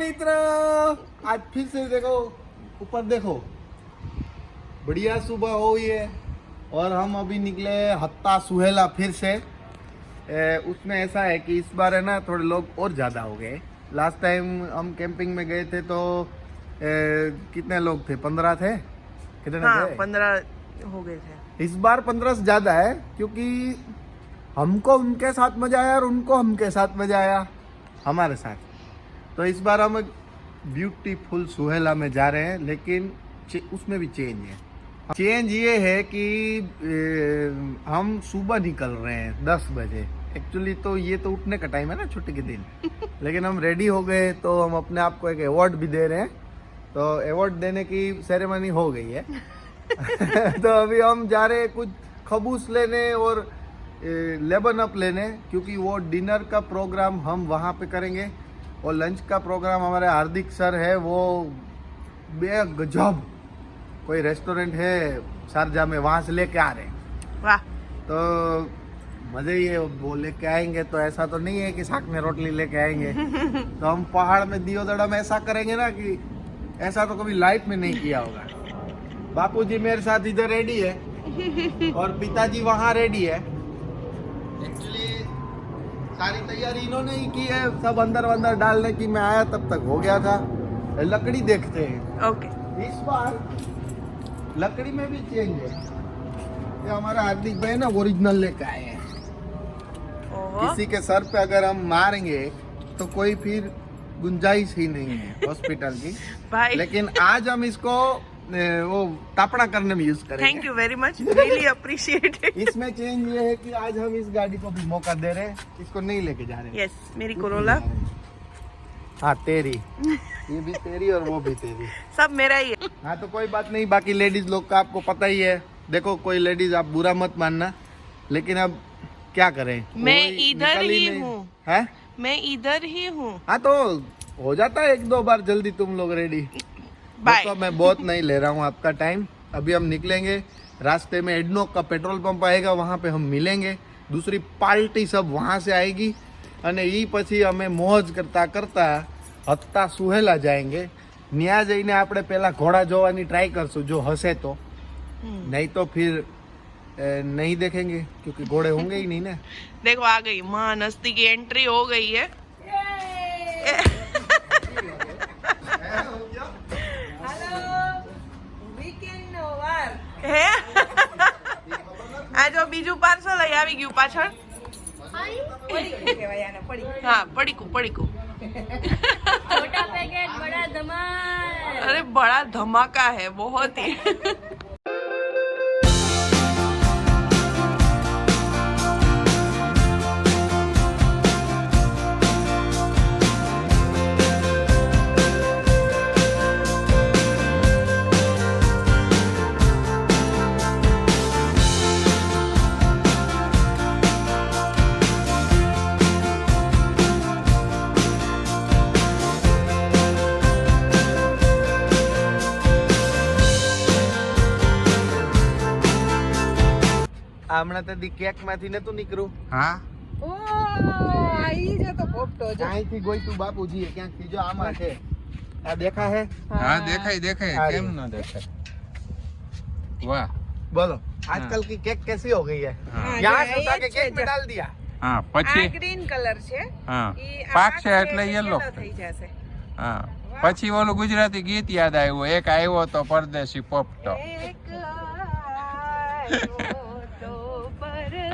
मित्र, आज फिर से देखो ऊपर देखो, बढ़िया सुबह हुई है और हम अभी निकले हत्ता सुहेला फिर से। उसमें ऐसा है कि इस बार है ना थोड़े लोग और ज़्यादा हो गए। लास्ट टाइम हम कैंपिंग में गए थे तो कितने लोग थे? 15 थे? कितने थे? 15 हो गए थे। इस बार 15 से ज़्यादा है क्योंकि हमको उनके साथ मजा आया और उनको हमके साथ मजा आया हमारे साथ। तो इस बार हम ब्यूटीफुल सुहेला में जा रहे हैं, लेकिन उसमें भी चेंज है। चेंज ये है कि हम सुबह निकल रहे हैं 10 बजे। एक्चुअली तो ये तो उठने का टाइम है ना छुट्टी के दिन, लेकिन हम रेडी हो गए तो हम अपने आप को एक अवार्ड भी दे रहे हैं। तो अवार्ड देने की सेरेमनी हो गई है। तो अभी हम जा रहे हैं कुछ खबूस लेने और लेबन अप लेने, क्योंकि वो डिनर का प्रोग्राम हम वहाँ पे करेंगे और लंच का प्रोग्राम हमारे हार्दिक सर है, वो बेगजब कोई रेस्टोरेंट है शारजा में, वहाँ से लेके आ रहे हैं। वाह। तो मजे ही है, वो लेके आएंगे तो ऐसा तो नहीं है कि साग में रोटली लेके आएंगे। तो हम पहाड़ में दियोदड़ा में ऐसा करेंगे ना कि ऐसा तो कभी लाइफ में नहीं किया होगा। बापूजी मेरे साथ इधर रेडी है और पिताजी वहाँ रेडी है। एक्चुअली सारी तैयारी इन्होंने ही की है, सब अंदर वंदर डालने की। मैं आया तब तक हो गया था। लकड़ी देखते हैं। ओके। इस बार लकड़ी में भी चेंज है। ये हमारा हार्दिक भाई ना ओरिजिनल लेके आए हैं। किसी के सर पे अगर हम मारेंगे तो कोई फिर गुंजाइश ही नहीं है हॉस्पिटल की। भाई लेकिन आज हम इसको वो तापड़ा करने में यूज करेंगे। Thank you very much, really appreciate it. इसमें चेंज ये है कि आज हम इस गाड़ी को भी मौका दे रहे हैं, इसको नहीं लेके जा रहे। यस, मेरी कोरोला। हाँ तेरी, ये भी तेरी और वो भी तेरी, सब मेरा ही है। हाँ तो कोई बात नहीं। बाकी लेडीज लोग का आपको पता ही है। देखो कोई लेडीज आप बुरा मत मानना, लेकिन अब क्या करें, मैं इधर ही हूँ। है मैं इधर ही हूँ। हाँ तो हो जाता है 1-2 बार जल्दी तुम लोग रेडी। तो मैं बहुत नहीं ले रहा हूँ आपका टाइम। अभी हम निकलेंगे, रास्ते में एडनोक का पेट्रोल पंप आएगा, वहाँ पे हम मिलेंगे। दूसरी पार्टी सब वहाँ से आएगी અને એ પછી અમે મોજ કરતા કરતા હત્તા સુહેલા જાएंगे। ન્યા જઈને આપણે પહેલા ઘોડા જોવાની ટ્રાય કરશું, જો હશે તો, नहीं तो फिर नहीं देखेंगे क्योंकि घोड़े होंगे ही नहीं ना। देखो आ गई माँ नस्ती की एंट्री हो गई है। આ જો બીજું પાર્સલ અહીં આવી ગયું પાછળ। हाँ पड़ीकू पड़ीकू। छोटा पैकेट बड़ा धमाल। अरे बड़ा धमाका है बहुत ही। હમણાં તો કેક માંથી નતું નીકળ્યું। હા ઓ આઈ જે તો પોપટો જો અહીંથી ગોઈતું બાપુજી ક્યાંક થી જો આમાં છે। આ દેખા है? હા દેખાય દેખાય, કેમ ન દેખાય। वाह बोलो आजकल की केक कैसी हो गई है? यहाँ से उठा के केक में डाल दिया। हाँ આ પછી ગ્રીન કલર છે। હા ઈ પાકશે એટલે યલો થઈ જશે। હા પછી ઓલું ગુજરાતી ગીત યાદ આવ્યું, એક આવ્યો તો પરદેશી પોપટો। એક આયો તો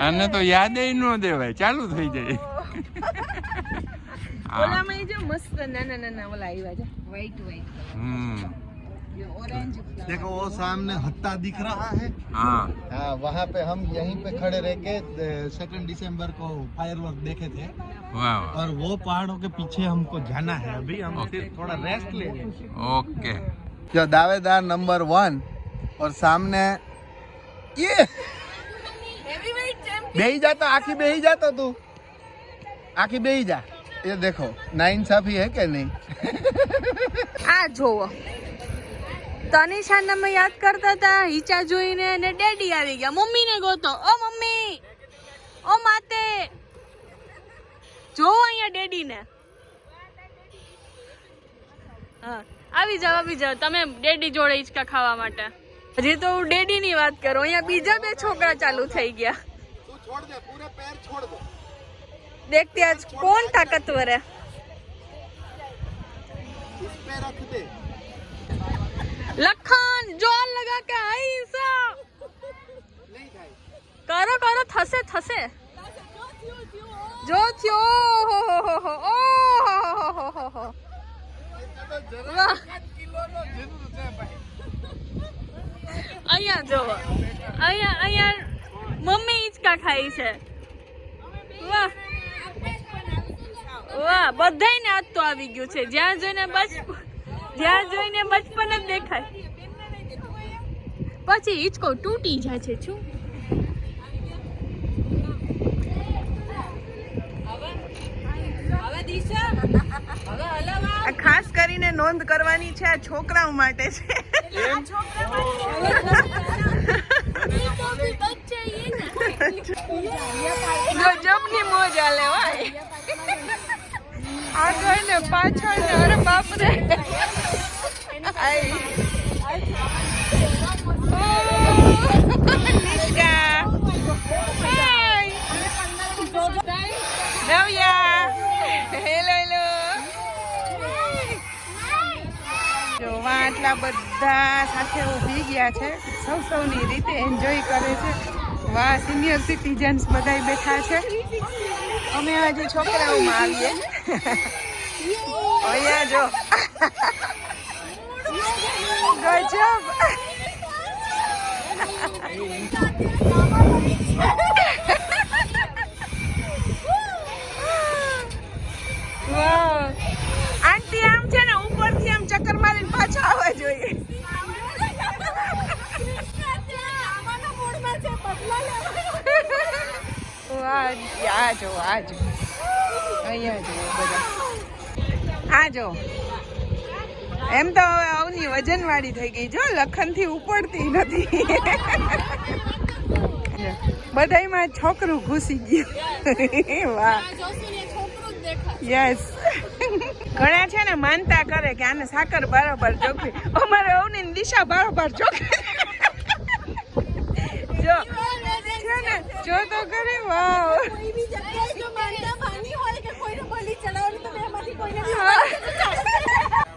આને તો યાદ ન દેવાય, ચાલુ થઈ જાય। ઓલામાં ઈ જો મસ્ત નાના નાના ઓલા આવ્યા છે વ્હાઈટ વ્હાઈટ હમ ઓરેન્જ। देखो वो सामने हत्ता दिख रहा है। हाँ हाँ वहाँ पे हम यहीं पे खड़े रह के 2 दिसंबर को फायरवर्क देखे थे वाह और वो पहाड़ों के पीछे हमको जाना है। अभी हम फिर थोड़ा रेस्ट ले लेंगे। ओके। जो दावेदार नंबर 1 और सामने ये बेही जाता, आखी बेही जाता तू, आखी बेही जा। ये देखो नाइंसाफी है क्या नहीं? આ જોવો તનિષા નામ યાદ કરતા હતા, હિચા જોઈને અને ડેડી આવી ગયા। મમ્મીને ગોતો, ઓ મમ્મી, ઓ માતે, જોવો અહીંયા ડેડીને। હા આવી જાઓ તમે ડેડી જોડે હિંચકા ખાવા માટે. હજી તો હું ડેડી ની વાત કરું, અહીંયા બીજા 2 છોકરા ચાલુ થઈ ગયા. तू छोड़ दे, पूरे पैर छोड़ दो. देखते आज कौन ताकतवर है. इस पे रख दे. लखन जोर लगा के ऐसा नहीं खाई. करो करो थसे जो थयो हो વાહ. અહીંયા જો અહીંયા મમ્મી હિંચકા ખાઈ છે. વાહ વાહ બધાયને આજ તો આવી ગયું છે. જ્યાં જોઈને બચપન જ દેખાય. પછી હિંચકો તૂટી જાય છે. શું આ ખાસ કરીને નોંધ કરવાની છે, આ છોકરાઓ માટે છે. ગજબની મોજ આલે ભાઈ. આગળ ને પાછળ ને અરે બાપ રે. આટલા બધા સાથે ઉભી ગયા છે, સૌની રીતે એન્જોય કરે છે. વાહ, સિનિયર સિટીઝન્સ બધાય બેઠા છે. અમે હજી છોકરાઓમાં આવીએ. અહીંયા જો ગજબ. વાહ, આંટી આમ છે ને ઉપરથી આમ ચક્કર મારીને પાછા આવવા જોઈએ. આ જો અહીંયા જો બધા આ જો. એમ તો હવે અવની વજન વાળી થઈ ગઈ જો, લખન થી ઉપડતી નથી. બધાયમાં છોકરું ઘૂસી ગયું. વાહ, યસ. ઘણા છે ને માનતા કરે કે આને સાકર બરાબર ચોખી. અમારે અવની દિશા બરાબર ચોખી. જો છે ને, જો તો કરે. વાવ,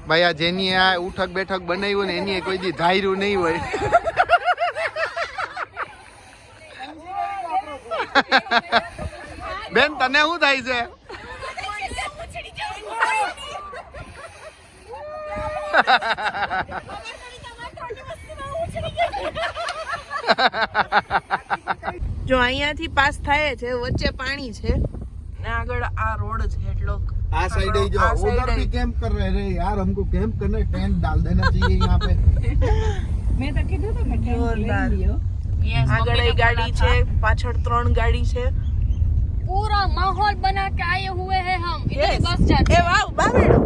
ભાઈ આ જેની આ ઉઠક બેઠક બનાવ્યું ને એની કોઈ દી ધાર્યું નહીં હોય. બેન તને શું થાય છે? જો અહીંયાથી પાસ થાય છે, વચ્ચે પાણી છે ને આગળ આ રોડ છે એટલો. આ સાइड ही जाओ, उधर भी कैंप कर रहे हैं यार. हमको कैंप करना है, टेंट डाल देना चाहिए यहाँ पे. મેં તો કીધું તો કે જોરદાર. આગળ એક ગાડી છે, પાછળ 3 ગાડી છે. पूरा माहौल बना के आए हुए हैं हम. इधर बस जाते. એ વાવ બાવેડો.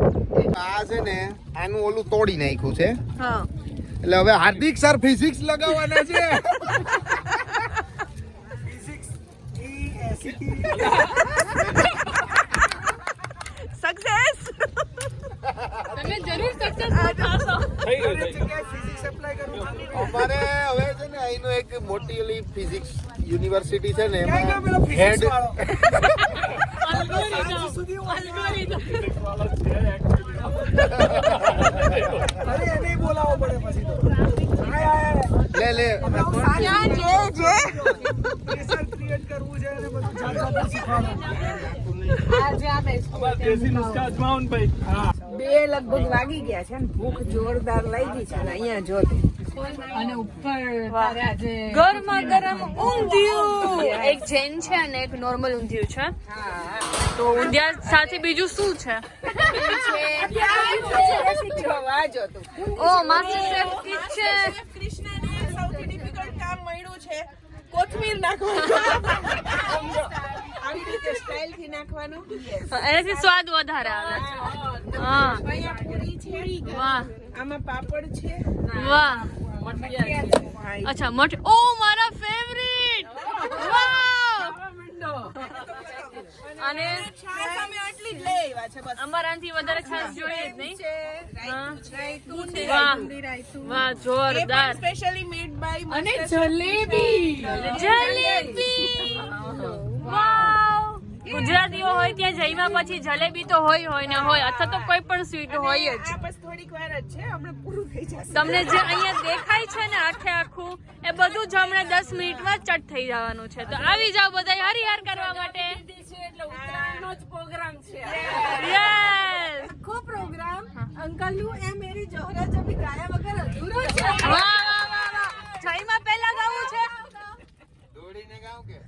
આ છે ને આનું ઓલું તોડી નાખ્યું છે, હા, એટલે હવે હાર્દિક સર ફિઝિક્સ લગાવવાના છે. સક્સેસ. તમે જરૂર સક્સેસફુલ થશો. અમારે હવે છે ને અહીંનો એક મોટી ઓલી ફિઝિક્સ યુનિવર્સિટી છે ને એમાં હેડ લે લે ક્યાં જે જે બે લગભગ વાગી ગયા છે ને ભૂખ જોરદાર લાગી છે ને અહીંયા જો અને ઉપર ગરમા ગરમ ઊંધિયું. એક જૈન છે અને એક નોર્મલ ઊંધિયું છે. તો ઊંધિયા સાથે બીજું શું છે? ઓ માસ્ટર શેફ કિચન. કૃષ્ણને સૌથી ડિફિકલ્ટ કામ મળ્યું છે કોથમીર નાખવાનું. આવી રીતે સ્ટાઇલ થી નાખવાનું. એનાથી સ્વાદ વધારે આવે. હા, અહીંયા પૂરી છે, વાહ આમાં પાપડ છે, વાહ. મઠિયા છે. અચ્છા મઠ. ઓ મારા ફેવરિટ. વાહ. અને છાશ અમે આટલી જ લઈ આવ્યા છે બસ. અમારાથી વધારે ખાસ જોઈએ જ નહીં. છે વાહ જોરદાર સ્પેશિયલી મેડ બાય અને જલેબી વાવ ગુજરાતીઓ હોય ત્યાં જઈમાં પછી જલેબી તો હોય ને હોય અથવા તો કોઈ પણ સ્વીટ હોય જ બસ થોડીક વાર જ છે હમણાં પૂરું થઈ જશે તમને જે અહીંયા દેખાય છે ને આખે આખું એ બધું જ હમણાં 10 મિનિટમાં ચટ થઈ જવાનું છે તો આવી જાઓ બધા હરિહર કરવા માટે એટલે ઉત્તરાયણનો જ પ્રોગ્રામ છે યસ આખો પ્રોગ્રામ અંકલનું એ મેરી જોહરા જબી ગાયા વગર અધૂરો છે વાહ જઈમાં પહેલા ગાવું છે દોડીને ગાવ કે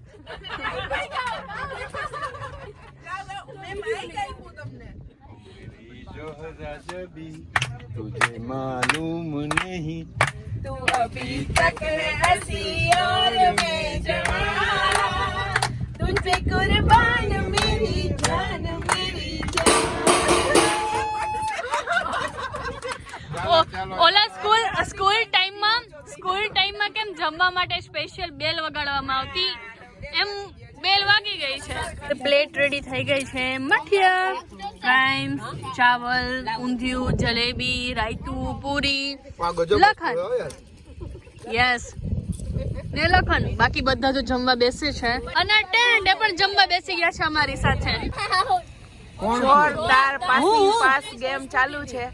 जोहरा जबी तुझे मालूम नहीं तू अभी तक है हंसी और मैं जवान तुझ पे कुर्बान मेरी जान मेरी ઓલા સ્કૂલ ટાઈમમાં કેમ જમવા માટે સ્પેશિયલ બેલ વગાડવામાં આવતી એમ બેલ વાગી ગઈ છે પ્લેટ રેડી થઈ ગઈ છે મઠિયા પ્રાઇમ્સ ચાવલ ઊંધિયું જલેબી રાયતું પૂરી લખન યસ ને લખન બાકી બધા તો જમવા બેસે છે અને ટેન્ડે પણ જમવા બેસી ગયા છે અમારી સાથે જોરદાર પાસ ગેમ ચાલુ છે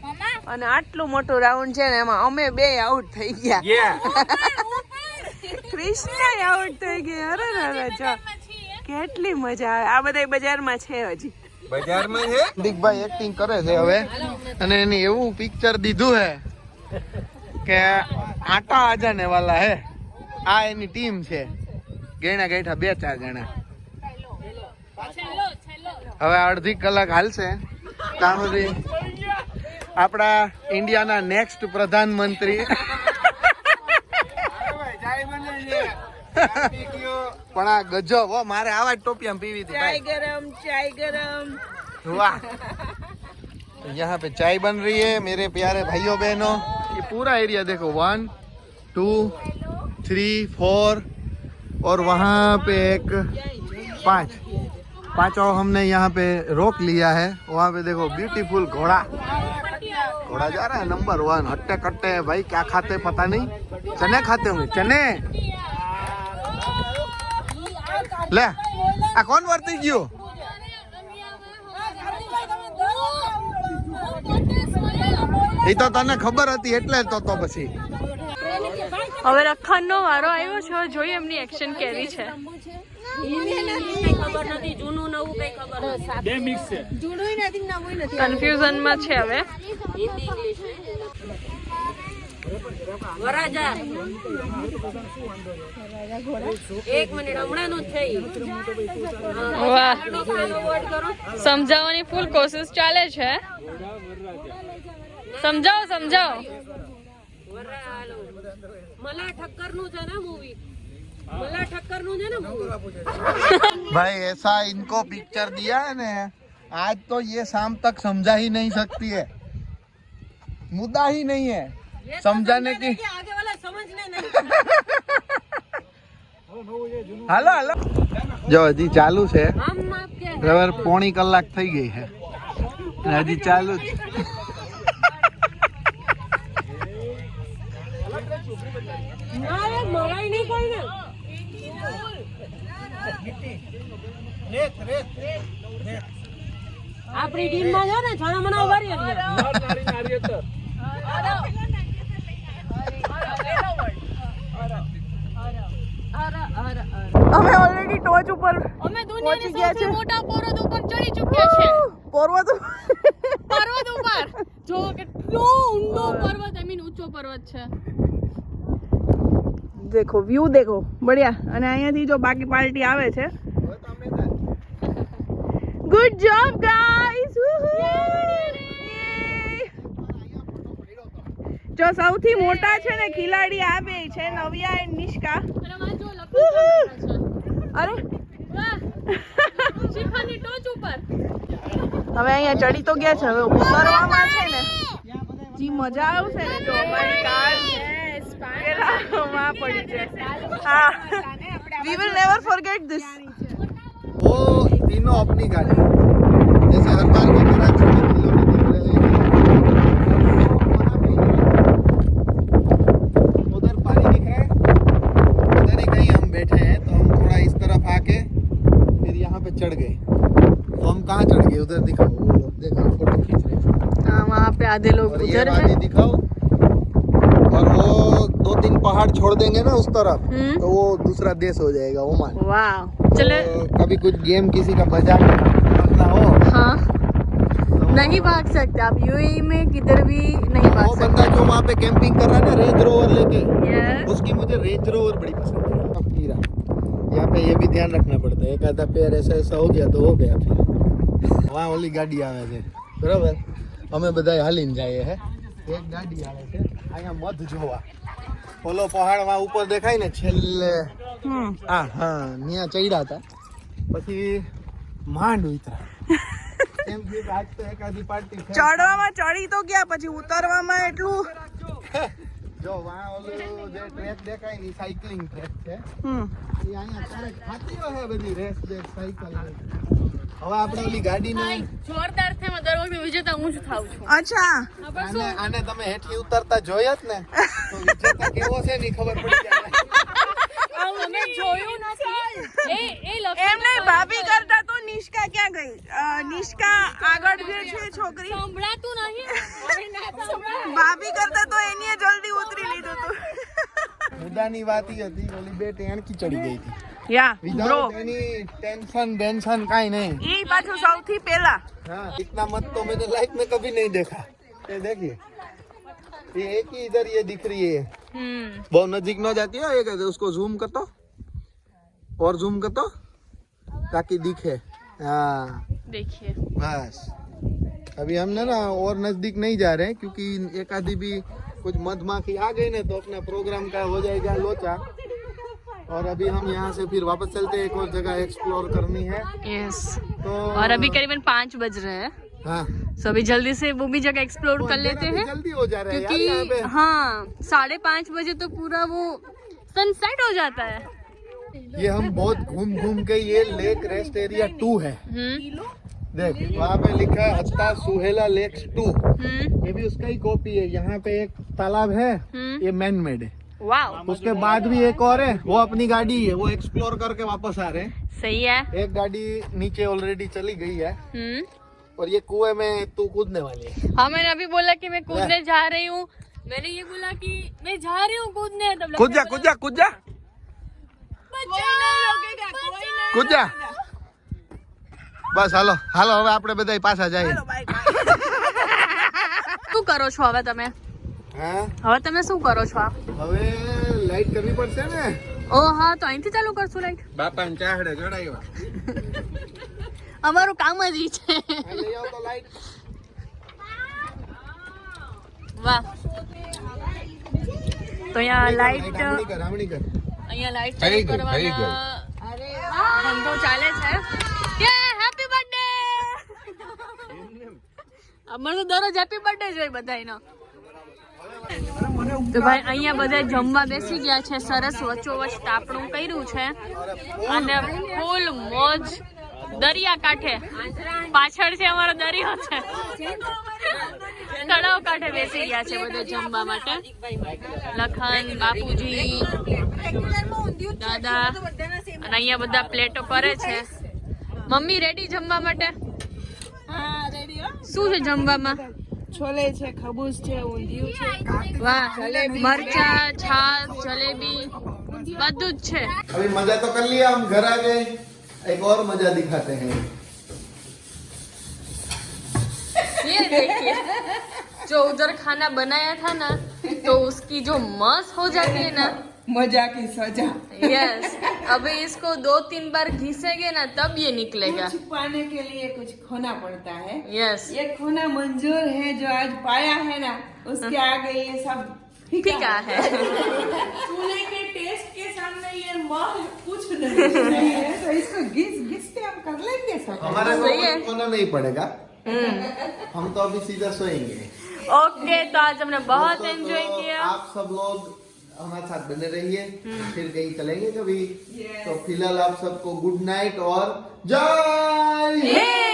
અને આટલું મોટું રાઉન્ડ છે ને એમાં અમે બે આઉટ થઈ ગયા કૃષ્ણ આઉટ થઈ ગયા અરે જો કેટલી મજા આવે આ બધા બજારમાં છે હજી બજારમાં છે દીકભાઈ એક્ટિંગ કરે છે હવે અને એની એવું પિક્ચર દીધું હે કે આટા આ જાને વાલા હે આ એની ટીમ છે ગેણા ગેઠા 2-4 જણા હવે અડધી કલાક હાલશે ત્યાં સુધી આપણા ઇન્ડિયાના નેક્સ્ટ પ્રધાનમંત્રી પણ આ ગજબ હો મારે આવા જ ટોપિયા પીવી હતી ચાય ગરમ वाह यहाँ पे चाय बन रही है मेरे प्यारे भाइयों बहनों ये पूरा एरिया देखो 1 2 3 4 और वहाँ पे एक 5 पांचों हमने यहाँ पे रोक लिया है वहाँ पे देखो ब्यूटीफुल घोड़ा जा रहा है नंबर 1 हट्टे कट्टे भाई क्या खाते पता नहीं चने खाते होंगे चने ले आ कौन वर्ती गयो એ તો તને ખબર હતી એટલે તો પછી હવે લખનનો વારો આવ્યો છે જોઈએ એમની એક્શન કેવી છે કન્ફ્યુઝનમાં છે હવે વાહ સમજાવવાની ફૂલ કોશિશ ચાલે છે સમજાવો मला ठक्कर નું છે ને મૂવી भाई ऐसा इनको पिक्चर दिया है ना आज तो ये शाम तक समझा ही नहीं सकती है मुद्दा ही नहीं है समझाने की आगे वाला समझने नहीं હાલો જો હજી ચાલુ છે બરાબર 1.5 કલાક થઈ ગઈ છે હજી ચાલુ જ આપણી ટીમ માં જો ને છાણા મના ઉભારી અમે ઓલરેડી ટોચ ઉપર અમે દુનિયાના સૌથી મોટા પર્વત ઉપર ચડી ચૂક્યા છે પર્વત ઉપર જો કેટલો ઊંડો પર્વત ઊંચો પર્વત છે દેખો વ્યૂ દેખો બઢિયા અને અહીંયાથી જો બાકી પાર્ટી આવે છે ગુડ જોબ ગાઈસ જો સૌથી મોટા છે ને ખિલાડી આ બે છે નવ્યા એન્ડ નિષ્કા અરે શિખરની ટોચ ઉપર હવે અહીંયા ચડી તો ગયા છે હવે ઉતરવામાં છે ને જી મજા આવશે ને જો અમારી કાર માં પડી છે હા we will never forget this वो तीनों अपनी गाड़ी जैसे हर बार की तरह छोटे खिलौने दिख रहे हैं उधर दिखाओ, वो लोग देखो फोटो खींच रहे हैं। हाँ वहाँ पे आधे लोग और ये उधर वादी है। दिखाओ। और वो 2-3 पहाड़ छोड़ देंगे ना उस तरफ, तो वो दूसरा देश हो जाएगा ओमान। वाह चले। तो कभी कुछ गेम किसी का बाजार करना हो, हाँ नहीं भाग सकते आप यूएई में, किधर भी नहीं वो भाग बंदा सकते। जो वहाँ पे कैंपिंग कर रहा है ना रेंज रोवर लेके, Yes. उसकी मुझे रेंज रोवर बड़ी पसंद है। अब हीरा, यहाँ पे ये भी ध्यान रखना पड़ता है, एक आधा पैर ऐसा हो गया तो हो गया फिर। वहाँ ओली गाड़ी आवे છે બરાબર, અમે બધા હાલીને જઈએ હે, એક ગાડી આવે છે અહીંયા મધ જોવા, ઓલો પહાડ માં ઉપર દેખાય ને છેલ્લે, હા ત્યાં ચડ્યા હતા, પછી માંડ ઉતરા, એમ કે આજ તો એકાદી પાર્ટી છે। ચડવામાં ચડી તો ગયા, પછી ઉતરવામાં એટલું જો વहाँ ઓલું જે ટ્રેક દેખાય ને સાયકલિંગ ટ્રેક છે, હમ એ અહીંયા ક્યારેક થાતી હોય બધી રેસ બેસ સાયકલ। હવે આપણે ઓલી ગાડીને જોરદાર છે, દર વખતે વિજેતા હું જ થાઉં છું. અચ્છા આને તમે હેઠી ઉતરતા જોયા જ ને, તો વિજેતા કેવો છે ને ખબર પડી જાય। અમે જોયું નથી. એ લખી એમ નહીં, ભાભી કરતા તો નિષ્કા ક્યાં ગઈ? નિષ્કા આગળ જે છે છોકરી, સંભળાતું નહીં. ભાભી કરતા તો એની જલ્દી ઉતરી લીધું હતું। મુદ્દાની વાત ઈ હતી, ઓલી બે ટેણકી ચડી ગઈ હતી યા બ્રો, વિધાઉટ એની ટેન્શન કાઈ નહીં। ઈ પાછું સૌથી પહેલા। हाँ, इतना मत तो मैंने लाइफ में कभी नहीं देखा। ये देखिए, ये एक ही इधर ये दिख रही है, बहुत नजीक न जाती है, ये उसको जूम कर दो और जूम कर दो ताकि दिखे। हाँ देखिए बस, अभी हम ना और नजदीक नहीं जा रहे हैं क्योंकि एक आधी भी कुछ मधमाखी आ गई ना तो अपना प्रोग्राम का हो जाएगा लोचा। और अभी हम यहाँ से फिर वापस चलते हैं, एक और जगह एक्सप्लोर करनी है। यस, तो और अभी करीबन 5 बज रहे हैं, हाँ, तो अभी जल्दी से वो भी जगह एक्सप्लोर कर लेते हैं, जल्दी हो जा रहा है यार यहाँ क्योंकि पे। हाँ 5:30 बजे तो पूरा वो सनसेट हो जाता है। ये हम बहुत घूम के, ये लेक रेस्ट एरिया 2 है, देख वहाँ पे लिखा है हत्ता सुहेला लेक्स 2, ये भी उसका ही कॉपी है। यहाँ पे एक तालाब है, ये मैन मेड है। वाह, उसके बाद भी एक और है, वो अपनी गाड़ी है, वो एक्सप्लोर करके वापस आ रहे हैं। सही है। एक गाड़ी नीचे ऑलरेडी चली गई है, और ये कुएं में तू कूदने वाली है। हाँ मैंने अभी बोला कि मैं कूदने जा रही हूँ, मैंने ये बोला कि मैं जा रही हूँ कूदने, तब लगा कूद जा कूद जा कूद जा कूद जा। બસ હાલો હાલો, હવે આપણે બધા પાછા જઈએ। શું કરો છો હવે તમે? હા, હવે તમે શું કરો છો? હવે લાઈટ કરવી પડશે ને। ઓ હા, તો અહીંથી ચાલુ કરશું લાઈટ? બાપાને ચાહડે ચડાવ્યા। અમારું કામ જ ઈ છે। આ લઈ આવો તો લાઈટ। વાહ, તો અહીંયા લાઈટ, રામણી કર અહીંયા લાઈટ થઈ ચાલુ ગયું, થઈ કરવાના ધંધો ચાલે છે। Happy birthday! અમારે તો દરરોજ હેપી બર્થડે જ હોય બધાયનો। તો ભાઈ અહીંયા બધા જમવા બેસી ગયા છે, સરસ વચ્ચોવચ તાપણું કર્યું છે અને ફૂલ મોજ દરિયા કાંઠે, પાછળ છે અમારો દરિયો છે, તળાવ કાંઠે બેસી ગયા છે બધા જમવા માટે। લખન, બાપુજી, દાદા, અને અહીંયા બધા પ્લેટો કરે છે। મમ્મી રેડી જમવા માટે? શું છે જમવામાં? છોલે છે, ખબૂસ છે, ઊંધિયું છે, વાહ, મરચા, છાશ, જલેબી બધું જ છે। अभी मजा तो कर लिया, हम घर आ गए, एक और मजा दिखाते हैं। ये देखिए, जो उधर खाना बनाया था ना, तो उसकी जो मस हो जाती है ना, मजा की सजा। यस, अभी इसको 2-3 बार घिसेंगे ना तब ये निकलेगा। कुछ पाने के लिए कुछ खोना पड़ता है। यस, ये खोना मंजूर है, जो आज पाया है ना, उसके आगे ये सब फीका है। चूल्हे के टेस्ट के सामने ये माँ कुछ नहीं है, तो इसको घिस घिस के हम कर लेंगे सब। हमारे को सही है। कोई खोना नहीं पड़ेगा, हम तो अभी सीधा सोएंगे। ओके, तो आज हमने बहुत एंजॉय दोस्तों, किया। आप सब लोग हमारे साथ बने रहिए, फिर कहीं चलेंगे कभी। तो फिलहाल आप सबको गुड नाइट और जय हिंद।